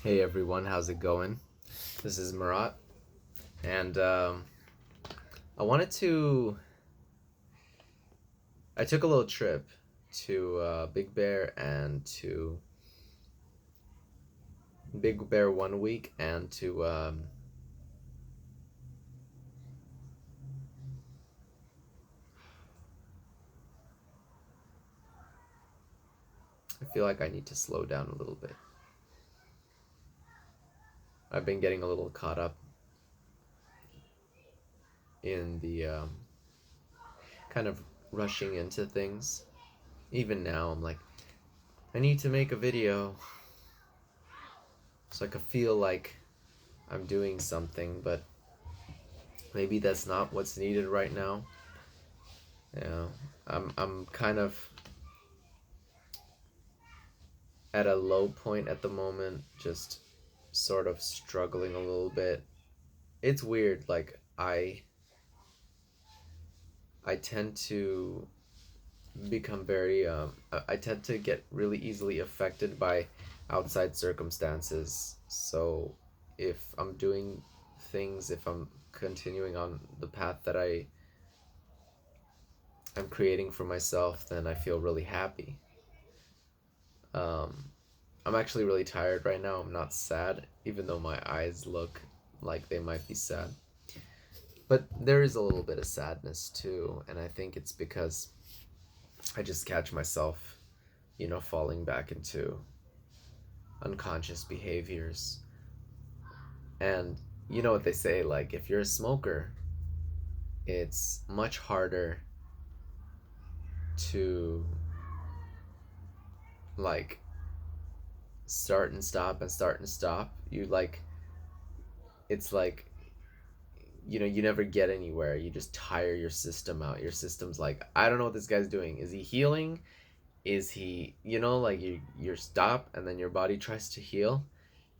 Hey everyone, how's it going? This is Marat, and I wanted to. I took a little trip to Big Bear and to Big Bear 1 week and to I feel like I need to slow down a little bit. I've been getting a little caught up in the kind of rushing into things. Even now, I'm like, I need to make a video so I could feel like I'm doing something, but maybe that's not what's needed right now. Yeah, I'm kind of at a low point at the moment, just sort of struggling a little bit. It's weird, like I tend to become very I tend to get really easily affected by outside circumstances. So if I'm doing things, if I'm continuing on the path that I'm creating for myself, then I feel really happy. Um, I'm actually really tired right now. I'm not sad, even though my eyes look like they might be sad. But there is a little bit of sadness too, and I think it's because I just catch myself, falling back into unconscious behaviors. And you know what they say, like, if you're a smoker, it's much harder to, like, start and stop and start and stop. It's like you never get anywhere. You just tire your system out. Your system's like, I don't know what this guy's doing. Is he healing? Is he, like you stop and then your body tries to heal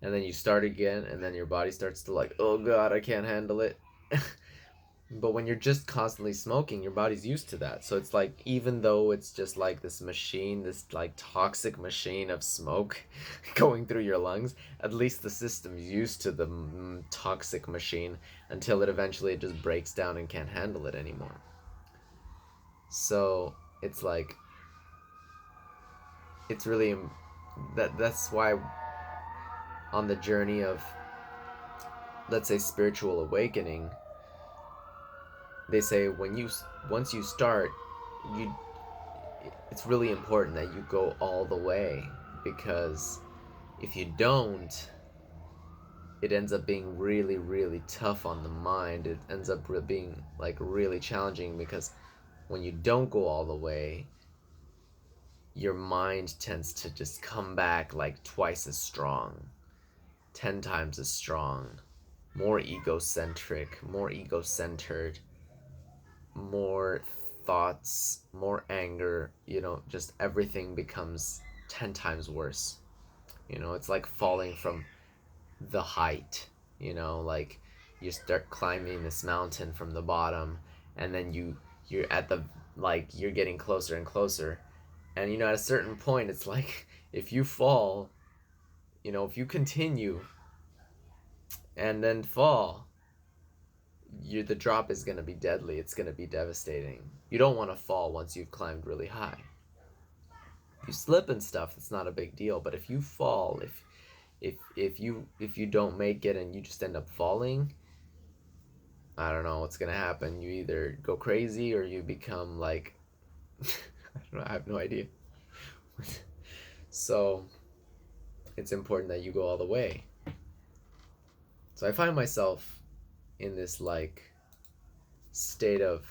and then you start again and then your body starts to like, oh god, I can't handle it. But when you're just constantly smoking, your body's used to that. So it's like, even though it's just like this machine, this like toxic machine of smoke going through your lungs, at least the system's used to the toxic machine until it eventually just breaks down and can't handle it anymore. So it's like, it's really that's why on the journey of, let's say, spiritual awakening, they say once you start, you it's really important that you go all the way, because if you don't, it ends up being really, really tough on the mind. It ends up being like really challenging, because when you don't go all the way, your mind tends to just come back like twice as strong, 10 times as strong, more egocentric, more ego-centered, more thoughts, more anger, just everything becomes 10 times worse. It's like falling from the height, like you start climbing this mountain from the bottom, and then you're at the, like, you're getting closer and closer, and at a certain point it's like, if you fall, if you continue and then fall, the drop is going to be deadly. It's going to be devastating. You don't want to fall once you've climbed really high. If you slip and stuff, it's not a big deal, but if you fall, if you don't make it and you just end up falling, I don't know what's going to happen. You either go crazy or you become like I don't know, I have no idea. So, it's important that you go all the way. So I find myself in this like state of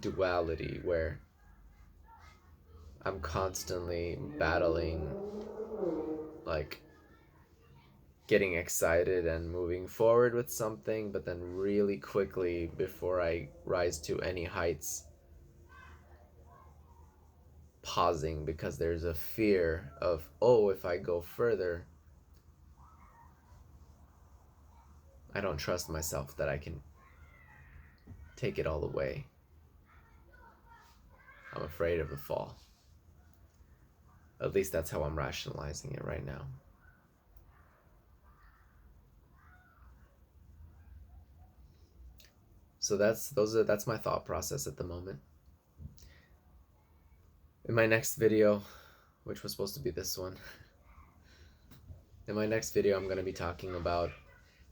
duality where I'm constantly battling, like, getting excited and moving forward with something, but then really quickly, before I rise to any heights, pausing, because there's a fear of, oh, if I go further, I don't trust myself that I can take it all the way. I'm afraid of the fall. At least that's how I'm rationalizing it right now. So that's my thought process at the moment. In my next video, which was supposed to be this one, in my next video I'm going to be talking about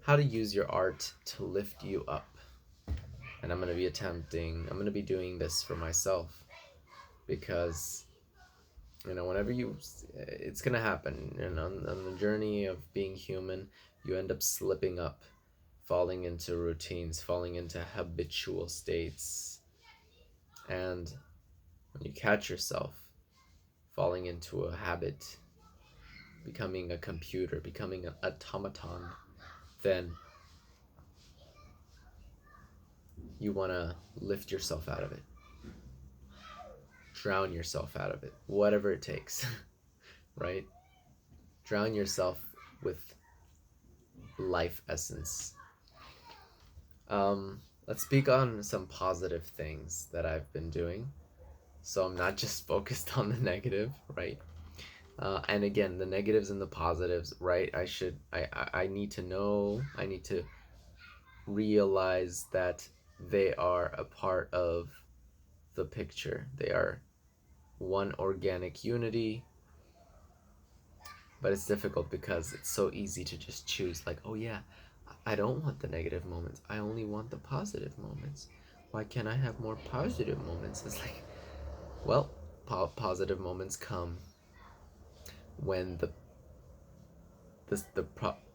how to use your art to lift you up. And I'm going to be doing this for myself, because whenever it's going to happen, and on the journey of being human, you end up slipping up, falling into routines, falling into habitual states. And when you catch yourself falling into a habit, becoming a computer, becoming an automaton, then you want to lift yourself out of it, drown yourself out of it, whatever it takes, right? Drown yourself with life essence. Let's speak on some positive things that I've been doing, so I'm not just focused on the negative, right? And again, the negatives and the positives, right? I need to know, I need to realize that they are a part of the picture. They are one organic unity. But it's difficult because it's so easy to just choose, like, oh yeah, I don't want the negative moments, I only want the positive moments. Why can't I have more positive moments? It's like, well, positive moments come when the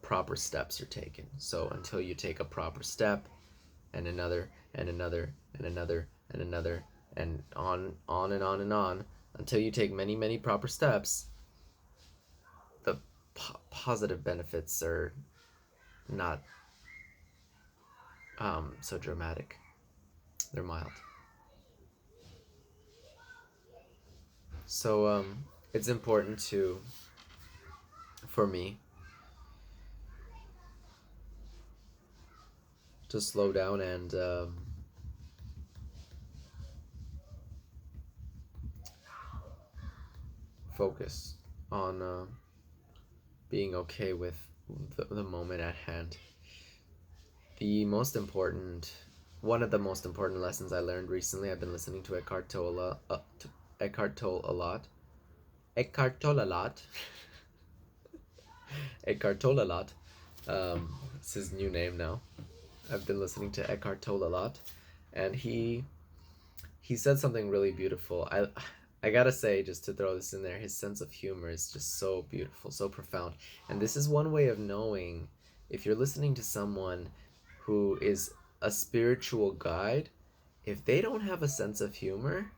proper steps are taken. So until you take a proper step, and another, and another, and another, and another, and on and on and on, until you take many, many proper steps, the positive benefits are not so dramatic. They're mild. So it's important for me, to slow down and focus on being okay with the moment at hand. One of the most important lessons I learned recently, I've been listening to Eckhart Tolle a lot. Eckhart Tolle a lot. Eckhart Tolle a lot. It's his new name now. I've been listening to Eckhart Tolle a lot, and he said something really beautiful. I gotta say, just to throw this in there, his sense of humor is just so beautiful, so profound. And this is one way of knowing if you're listening to someone who is a spiritual guide. If they don't have a sense of humor,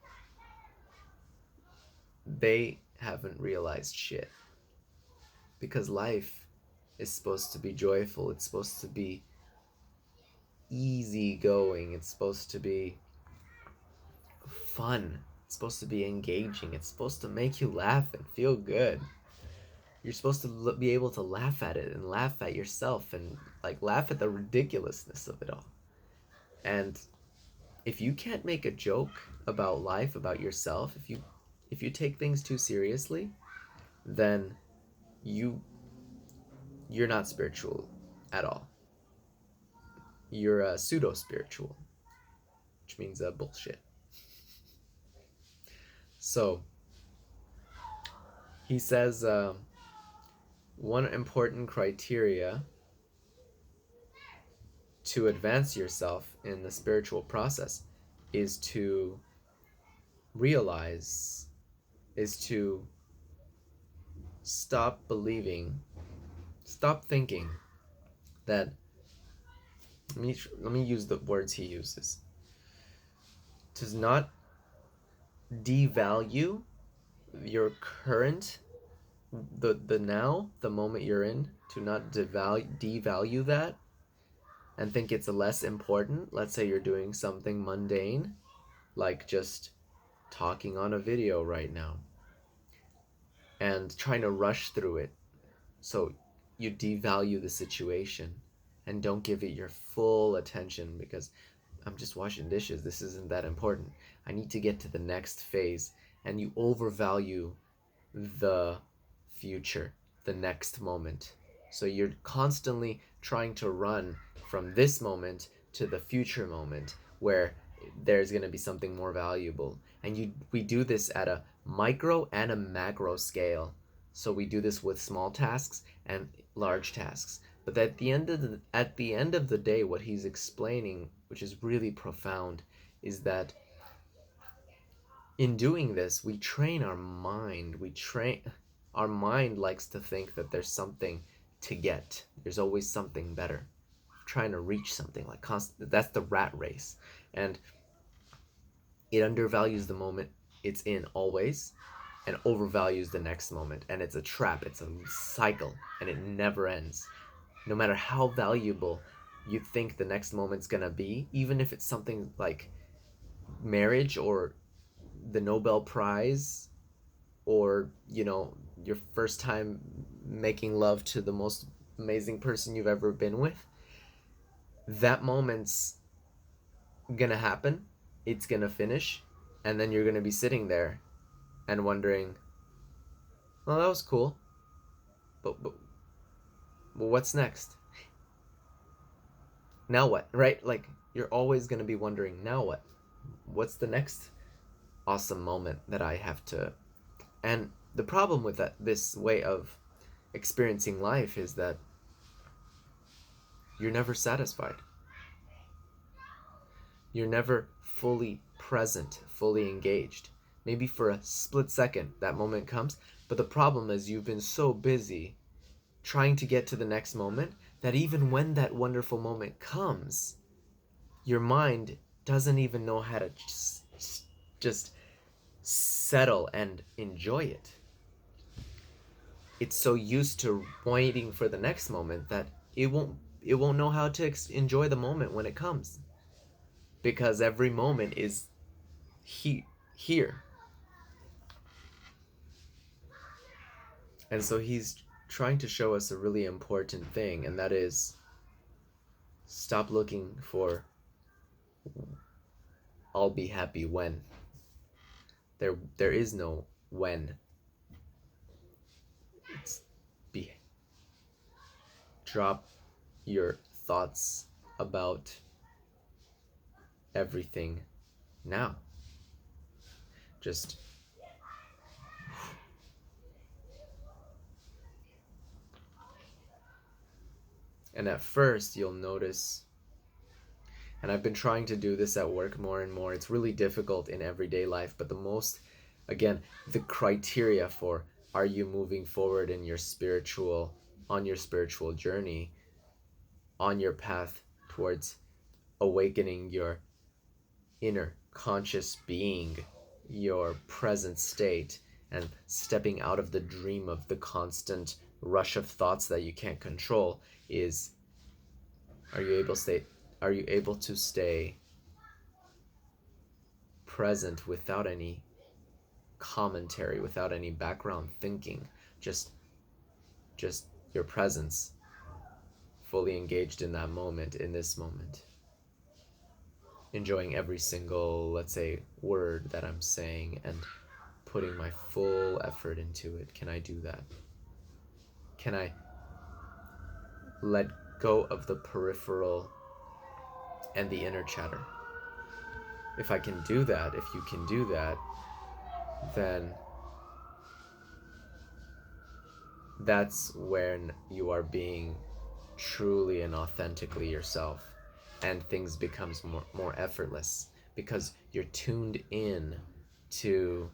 they haven't realized shit. Because life is supposed to be joyful, it's supposed to be easygoing, it's supposed to be fun, it's supposed to be engaging, it's supposed to make you laugh and feel good. You're supposed to be able to laugh at it and laugh at yourself and like laugh at the ridiculousness of it all. And if you can't make a joke about life, about yourself, if you take things too seriously, then you're not spiritual at all. You're pseudo spiritual, which means bullshit. So he says one important criteria to advance yourself in the spiritual process is to realize, is to stop thinking that, let me use the words he uses, to not devalue your current, the now, the moment you're in, to not devalue that and think it's less important. Let's say you're doing something mundane, like just talking on a video right now, and trying to rush through it. So you devalue the situation and don't give it your full attention, because I'm just washing dishes. This isn't that important. I need to get to the next phase. And you overvalue the future, the next moment. So you're constantly trying to run from this moment to the future moment where there's going to be something more valuable. And we do this at a micro and a macro scale. So we do this with small tasks and large tasks. But at the end of the day, what he's explaining, which is really profound, is that in doing this, we train our mind. Our mind likes to think that there's something to get. There's always something better. Trying to reach something like constant. That's the rat race, and it undervalues the moment it's in always, and overvalues the next moment. And it's a trap. It's a cycle, and it never ends. No matter how valuable you think the next moment's gonna be, even if it's something like marriage or the Nobel Prize, or your first time making love to the most amazing person you've ever been with, that moment's gonna happen, it's gonna finish, and then you're gonna be sitting there and wondering, well, that was cool, but what's next? Now what? Right? Like, you're always gonna be wondering, now what? What's the next awesome moment that I have to. And the problem with this way of experiencing life is that you're never satisfied. You're never fully present, fully engaged. Maybe for a split second that moment comes, but the problem is you've been so busy trying to get to the next moment that even when that wonderful moment comes, your mind doesn't even know how to just settle and enjoy it. It's so used to waiting for the next moment that it won't know how to enjoy the moment when it comes, because every moment is here. And so he's trying to show us a really important thing, and that is, stop looking for I'll be happy when. There is no when. It's be drop your thoughts about everything now. Just and at first you'll notice, and I've been trying to do this at work more and more. It's really difficult in everyday life, but the criteria for, are you moving forward in your spiritual journey, on your path towards awakening your inner conscious being, your present state, and stepping out of the dream of the constant rush of thoughts that you can't control, is, are you able to stay present without any commentary, without any background thinking, just your presence, fully engaged in that moment, in this moment, enjoying every single, let's say, word that I'm saying and putting my full effort into it? Can I do that? Can I let go of the peripheral and the inner chatter? If I can do that, if you can do that, then that's when you are being truly and authentically yourself, and things becomes more effortless, because you're tuned in to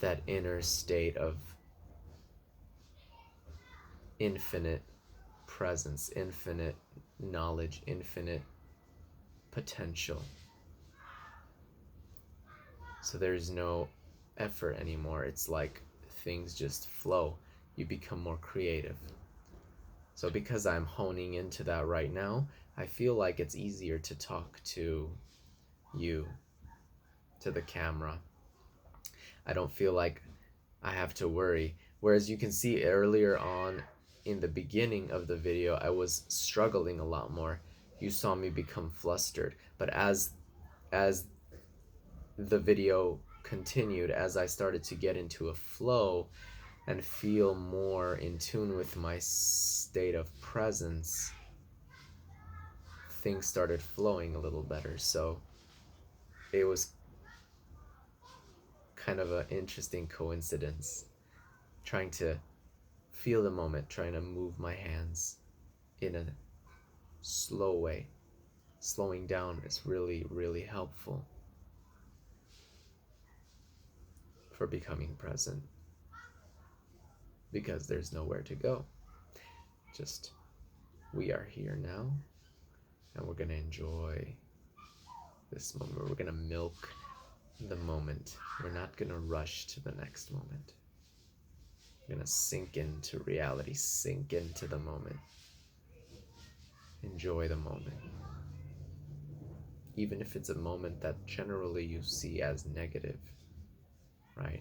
that inner state of infinite presence, infinite knowledge, infinite potential. So there's no effort anymore. It's like things just flow. You become more creative. So because I'm honing into that right now, I feel like it's easier to talk to you, to the camera. I don't feel like I have to worry. Whereas you can see earlier on in the beginning of the video, I was struggling a lot more. You saw me become flustered. But as as the video continued, as I started to get into a flow and feel more in tune with my state of presence, things started flowing a little better. So it was kind of an interesting coincidence, trying to feel the moment, trying to move my hands in a slow way. Slowing down is really, really helpful for becoming present, because there's nowhere to go. Just, we are here now, and we're gonna enjoy this moment. We're gonna milk the moment. We're not gonna rush to the next moment. We're gonna sink into reality, sink into the moment. Enjoy the moment. Even if it's a moment that generally you see as negative, right?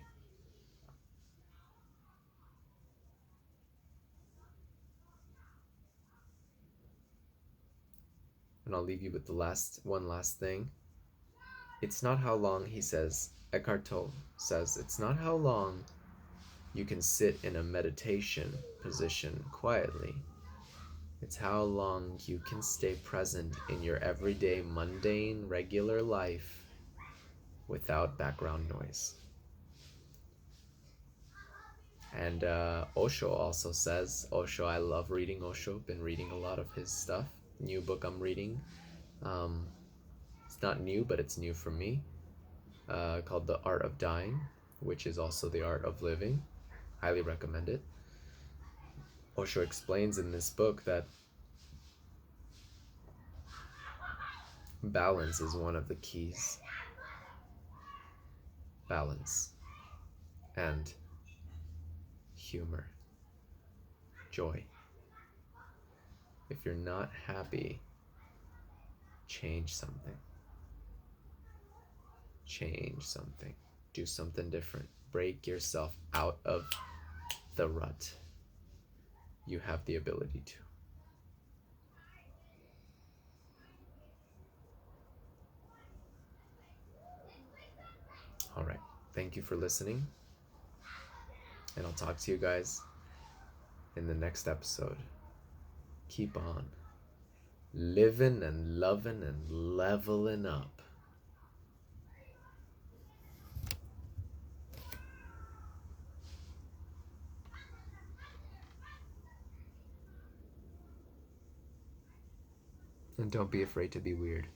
And I'll leave you with one last thing. It's not how long, he says, Eckhart Tolle says, it's not how long you can sit in a meditation position quietly. It's how long you can stay present in your everyday, mundane, regular life without background noise. And Osho also says, Osho, I love reading Osho, been reading a lot of his stuff. New book I'm reading. It's not new, but it's new for me, called The Art of Dying, which is also the art of living. Highly recommend it. Osho explains in this book that balance is one of the keys. Balance and humor, joy. If you're not happy, change something. Change something. Do something different. Break yourself out of the rut. You have the ability to. All right. Thank you for listening. And I'll talk to you guys in the next episode. Keep on living and loving and leveling up. And don't be afraid to be weird.